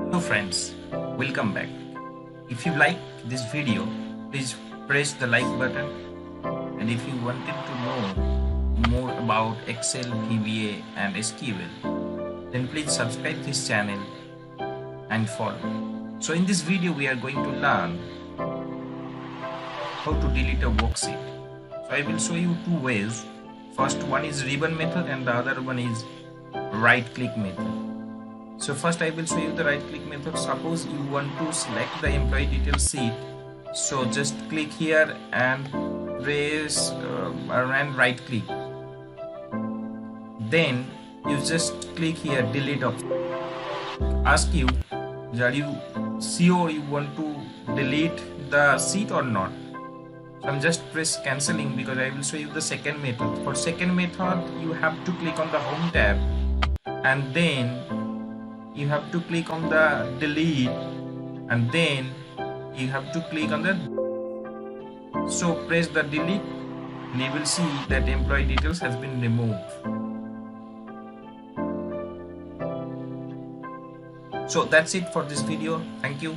Hello friends, welcome back. If you like this video, please press the like button, and if you wanted to know more about Excel, VBA and SQL, then please subscribe this channel and follow. So in this video we are going to learn how to delete a worksheet. So I will show you two ways. First one is ribbon method and the other one is right click method. So first I will show you the right click method. Suppose you want to select the employee details sheet. So just click here and press and right click. Then you just click here delete option. Ask you, are you sure you want to delete the sheet or not? So I'm just press cancelling because I will show you the second method. For second method you have to click on the home tab and then you have to click on the delete and then you have to click on the, so press the delete and you will see that employee details has been removed. So that's it for this video. Thank you.